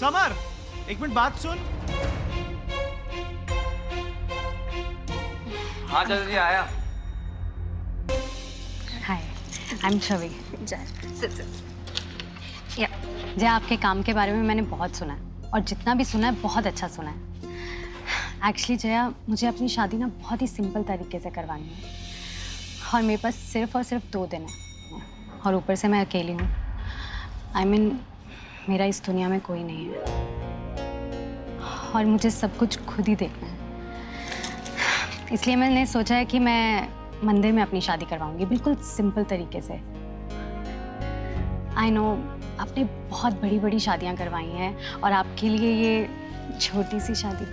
Summer, एक minute बात सुन। हाँ चाचा जी आया। हाय, आई एम छवि। जय, आपके काम के बारे में मैंने बहुत सुना है और जितना भी सुना है बहुत अच्छा सुना है। एक्चुअली जया, मुझे अपनी शादी ना बहुत ही सिंपल तरीके से करवानी है और मेरे पास सिर्फ और सिर्फ 2 दिन है और ऊपर से मैं अकेली हूँ। I mean, मेरा इस दुनिया में कोई नहीं है और मुझे सब कुछ खुद ही देखना है। इसलिए मैंने सोचा है कि मैं मंदिर में अपनी शादी करवाऊंगी, बिल्कुल सिंपल तरीके से। आई नो, आपने बहुत बड़ी बड़ी शादियां करवाई हैं और आपके लिए ये छोटी सी शादी।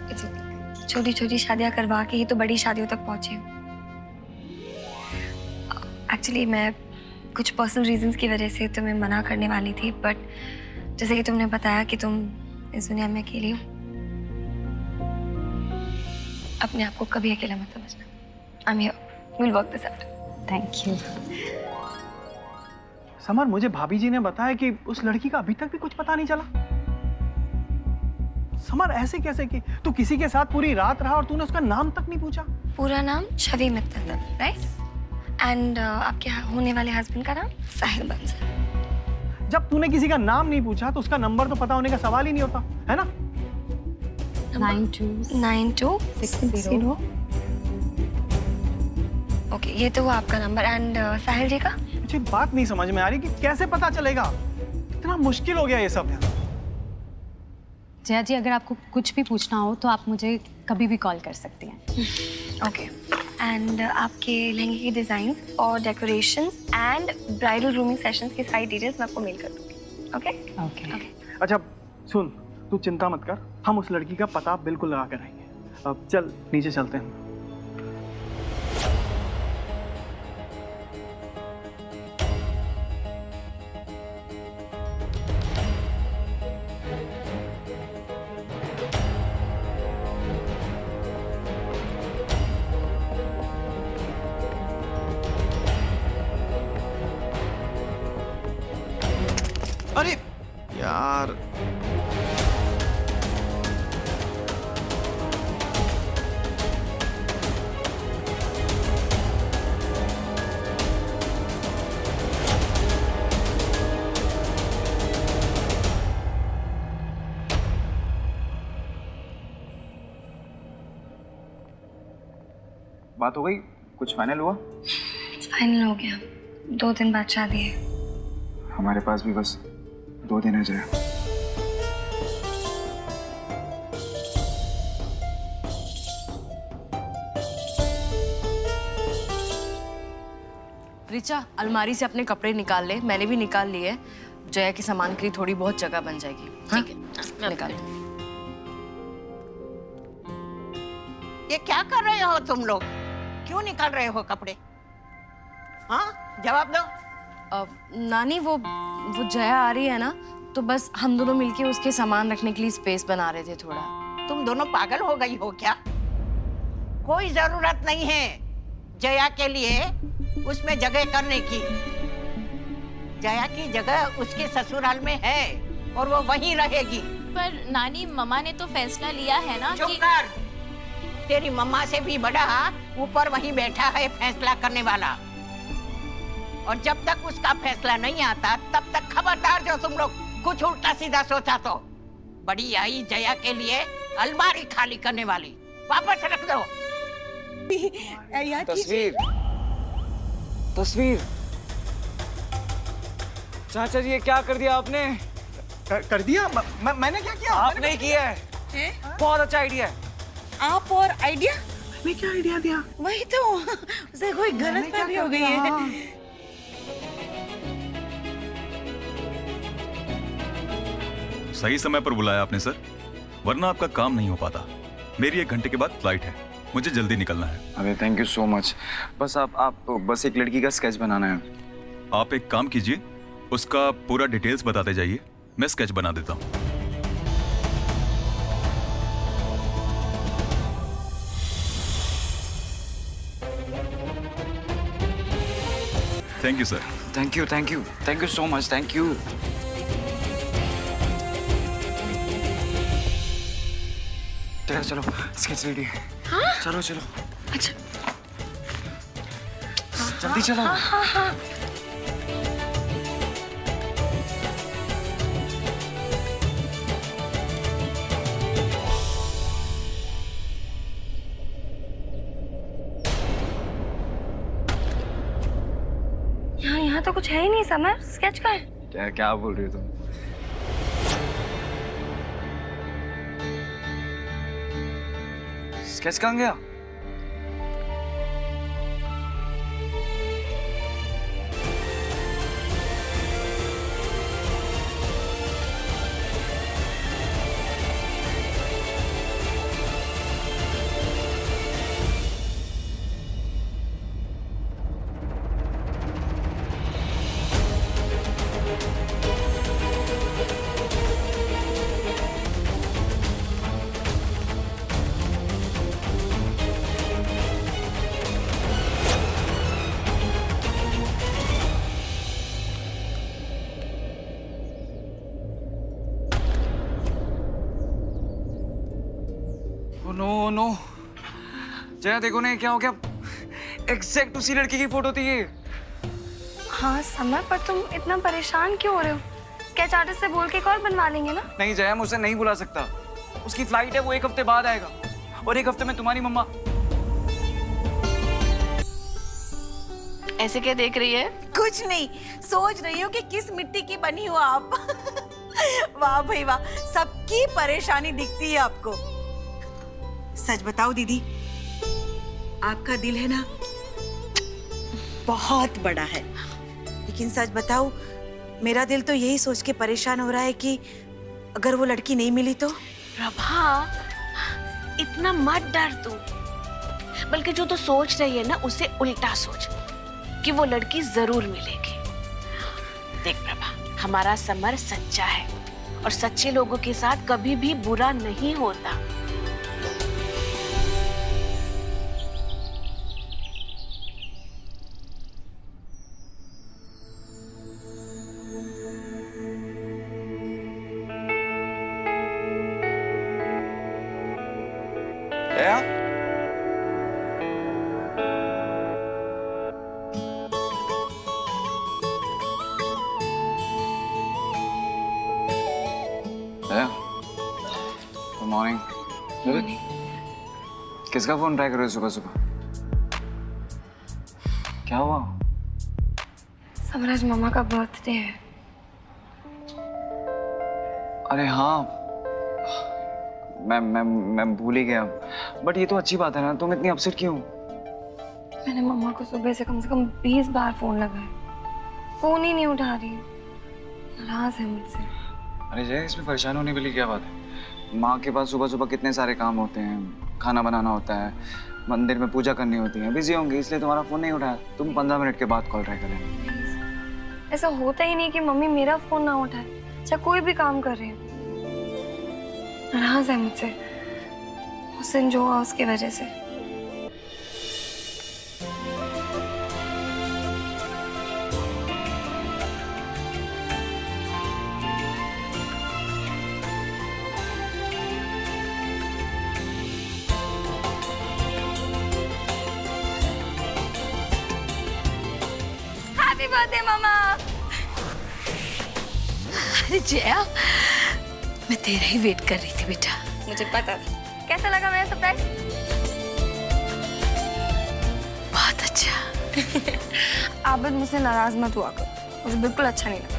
छोटी छोटी शादियां करवा के ही तो बड़ी शादियों तक पहुंचे हूँ। एक्चुअली मैं कुछ पर्सनल रीजंस की वजह से तुम्हें मना करने वाली थी, बट जैसे कि तुमने बताया कि तुम इस दुनिया में अकेली हो, अपने आप को कभी अकेला मत समझना। I'm here. We'll work this out. Thank you. Summer, मुझे भाभी जी ने बताया कि उस लड़की का अभी तक भी कुछ पता नहीं चला। समर, ऐसे कैसे कि तू किसी के साथ पूरी रात रहा और तूने उसका नाम तक नहीं पूछा? पूरा नाम छवि मित्तल, राइट? एंड आपके होने वाले हस्बैंड का नाम साहिल बंसल। जब तूने किसी का नाम नहीं पूछा तो उसका नंबर तो पता होने का सवाल ही नहीं होता, है ना? 9260। ओके, ये तो वो आपका नंबर। एंड साहिल जी का? मुझे बात नहीं समझ में आ रही कि कैसे पता चलेगा। इतना मुश्किल हो गया ये सब यार। जया जी, अगर आपको कुछ भी पूछना हो तो आप मुझे कभी भी कॉल कर सकती हैं। ओके। एंड आपके लहंगे की डिजाइन और decorations and bridal rooming sessions की सारी डिटेल्स मैं आपको मेल कर दूंगी। ओके? ओके। अच्छा सुन, तू चिंता मत कर, हम उस लड़की का पता बिल्कुल लगा कर आएंगे। अब चल नीचे चलते हैं। अरे यार, बात हो गई? कुछ फाइनल हुआ? फाइनल हो गया। 2 दिन बाद शादी है। हमारे पास भी बस 2 दिन है जया। रिचा, अलमारी से अपने कपड़े निकाल ले, मैंने भी निकाल लिए। जया के सामान के लिए थोड़ी बहुत जगह बन जाएगी। हाँ? ठीक है, निकाल। ये क्या कर रहे हो तुम लोग? क्यों निकाल रहे हो कपड़े? हाँ, जवाब दो। नानी, वो जया आ रही है ना, तो बस हम दोनों मिलके उसके सामान रखने के लिए स्पेस बना रहे थे थोड़ा। तुम दोनों पागल हो गई हो क्या? कोई जरूरत नहीं है जया के लिए उसमें जगह करने की। जया की जगह उसके ससुराल में है और वो वहीं रहेगी। पर नानी, मम्मा ने तो फैसला लिया है ना। चुप कर। तेरी मम्मा से भी बड़ा ऊपर वहीं बैठा है फैसला करने वाला, और जब तक उसका फैसला नहीं आता तब तक खबरदार जो तुम लोग कुछ उल्टा सीधा सोचा तो। बड़ी आई जया के लिए अलमारी खाली करने वाली, वापस रख दो। तस्वीर, तस्वीर। चाचा जी, ये क्या कर दिया आपने? कर दिया? मैंने क्या किया? आपने ही किया है। बहुत अच्छा आइडिया है। आप और आइडिया? मैंने क्या आइडिया दिया? वही तो, उसे कोई गलतफहमी हो गई है। सही समय पर बुलाया आपने सर, वरना आपका काम नहीं हो पाता। मेरी 1 घंटे के बाद फ्लाइट है, मुझे जल्दी निकलना है। अरे थैंक यू सो मच। बस आप बस एक लड़की का स्केच बनाना है। आप एक काम कीजिए, उसका पूरा डिटेल्स बताते जाइए, मैं स्केच बना देता हूँ। Thank you sir. Thank you so much. Thank you. चलो चलो स्केच रेडी है। हाँ? चलो चलो। अच्छा जल्दी चलो। हाँ। यहाँ तो कुछ है ही नहीं समर, स्केच का है। क्या क्या बोल रही हो तुम? स्केच कहाँ गया? नो नो जया देखो ना, ये क्या हो गया? एग्जैक्ट उसी लड़की की फोटो थी ये। हाँ समर, पर तुम इतना परेशान क्यों हो रहे हो? स्केच आर्टिस्ट से बोल के एक और बनवा लेंगे ना। नहीं जया, मैं उसे नहीं बुला सकता। उसकी फ्लाइट है, वो 1 हफ्ते बाद आएगा और 1 हफ्ते में तुम्हारी मम्मा। ऐसे क्या देख रही है? कुछ नहीं, सोच रही हूँ कि किस मिट्टी की बनी हो आप। वाह भाई वाह, सबकी परेशानी दिखती है आपको। सच बताओ दीदी, आपका दिल है ना बहुत बड़ा है, लेकिन सच बताओ मेरा दिल तो यही सोच के परेशान हो रहा है कि अगर वो लड़की नहीं मिली तो। प्रभा, इतना मत डर तू, बल्कि जो तू सोच रही है ना उसे उल्टा सोच कि वो लड़की जरूर मिलेगी। देख प्रभा, हमारा समर सच्चा है और सच्चे लोगों के साथ कभी भी बुरा नहीं होता। जया? Jaya, good morning. किसका फोन ट्राई कर रहे हो सुबह सुबह? क्या हुआ? समर, आज मम्मा का बर्थडे है। अरे हाँ, मैं भूल ही गया। बट ये तो अच्छी बात है ना, तुम इतनी अपसेट क्यों? मैंने मम्मा को सुबह से कम 20 बार फोन लगाया, फोन ही नहीं उठा रही, नाराज है मुझसे। अरे जय, इसमें परेशान होने वाली क्या बात है? माँ के पास सुबह सुबह कितने सारे काम होते हैं, खाना बनाना होता है, मंदिर में पूजा करनी होती है, बिजी होंगी इसलिए तुम्हारा फोन नहीं उठाया। तुम 15 मिनट के बाद कॉल ट्राई कर लेना। ऐसा होता ही नहीं कि मम्मी मेरा फोन ना उठाए, चाहे कोई भी काम कर रही हो। नाराज है मुझसे, उस दिन जो हुआ उसकी वजह से। हैप्पी बर्थडे मामा। अरे जया, मैं तेरा ही वेट कर रही थी बेटा। मुझे पता था। कैसा लगा मेरा सरप्राइज? बहुत अच्छा। आबिद, मुझसे नाराज मत हुआ कर, मुझे बिल्कुल अच्छा नहीं लगा।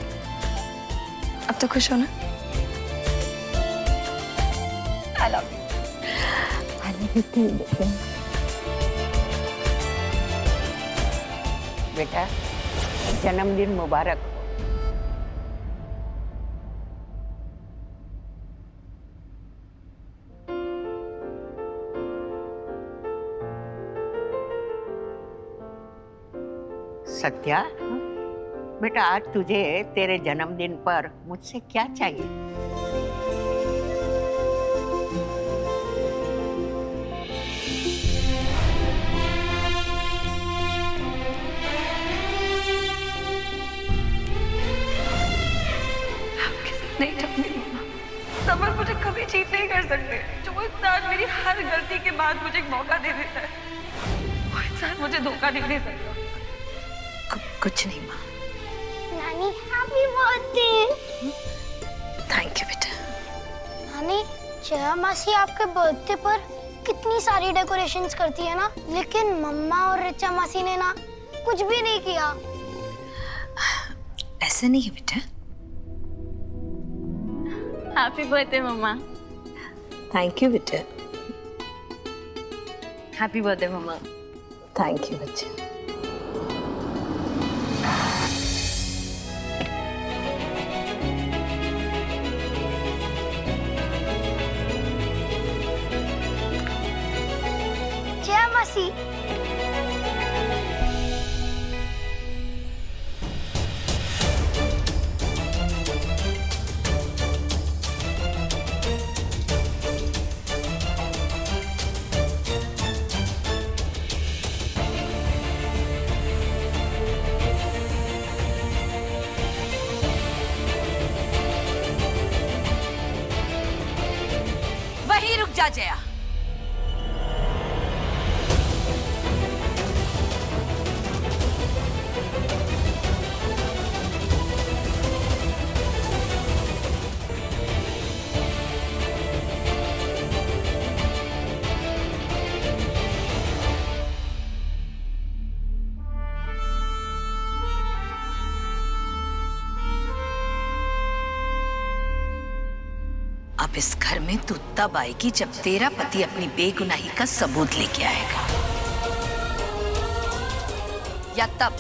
अब तो खुश हो ना? I love you. बेटा, जन्मदिन मुबारक। सत्या, बेटा आज तुझे तेरे जन्मदिन पर मुझसे क्या चाहिए? नहीं चाहती मम्मा, समर मुझे कभी चीट नहीं कर सकते। जो वो इंसान मेरी हर गलती के बाद मुझे एक मौका दे देता है, वो इंसान मुझे धोखा नहीं दे सकता। कुछ नहीं माँ। नानी हैप्पी बर्थडे। थैंक यू बेटा। नानी, जया मासी आपके बर्थडे पर कितनी सारी डेकोरेशंस करती है ना, लेकिन मम्मा और रिचा मासी ने ना कुछ भी नहीं किया। ऐसा नहीं है बेटा। Happy birthday mumma. Thank you बेटा। Happy birthday mumma. Thank you बच्चा। जया मासी, वहीं रुक जा जया। अब इस घर में तू तब आएगी जब तेरा पति अपनी बेगुनाही का सबूत लेके आएगा, या तब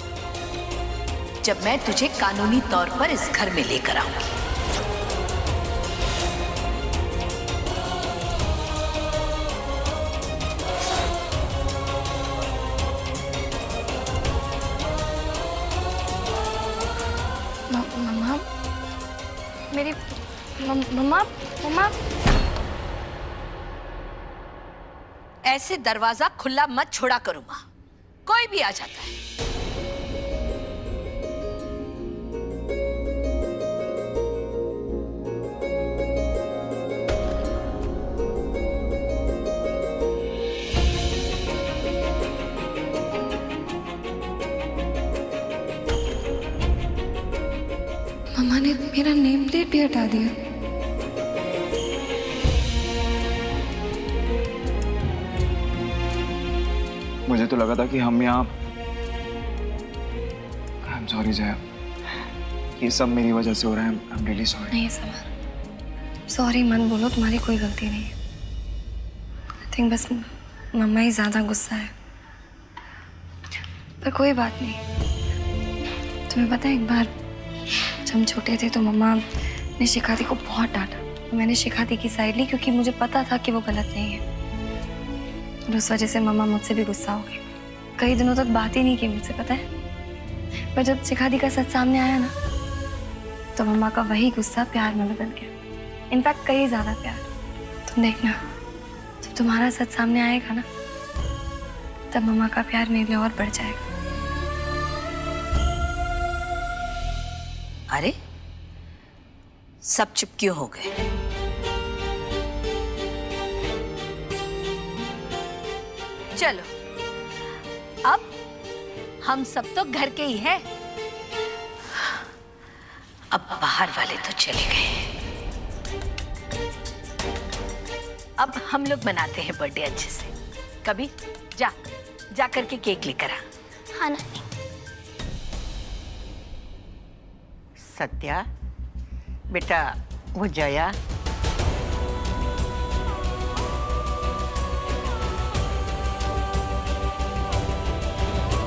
जब मैं तुझे कानूनी तौर पर इस घर में लेकर आऊंगी। मम्मा, मेरी मम्मा, मम्मा, ऐसे दरवाजा खुला मत छोड़ा करो मां, कोई भी आ जाता है। मम्मा ने मेरा नेम प्लेट भी हटा दिया। मुझे तो लगा था कि हम यहाँ आई एम सॉरी जया, ये सब मेरी वजह से हो रहा है। I am really sorry. नहीं समर, सॉरी मत बोलो, तुम्हारी कोई गलती नहीं है। आई थिंक बस मम्मा ही ज्यादा गुस्सा है, पर कोई बात नहीं। तुम्हें पता है एक बार जब हम छोटे थे तो मम्मा ने शिखाती को बहुत डांटा। मैंने शिखाती की साइड ली क्योंकि मुझे पता था कि वो गलत नहीं है, और उस वजह से मम्मा मुझसे भी गुस्सा हो गई। कई दिनों तक बात ही नहीं की मुझसे, पता है। पर जब शिखाती का सच सामने आया ना, तो मम्मा का वही गुस्सा प्यार में बदल गया। इनफैक्ट कई ज्यादा प्यार। तुम देखना, जब तुम्हारा सच सामने आएगा ना, तब मम्मा का प्यार मेरे लिए और बढ़ जाएगा। अरे सब चुप क्यों हो गए? चलो, अब हम सब तो घर के ही हैं। अब बाहर वाले तो चले गए, अब हम लोग मनाते हैं बर्थडे अच्छे से। कभी जा करके केक लेकर आ। हाँ नानी। सत्या बेटा, वो जया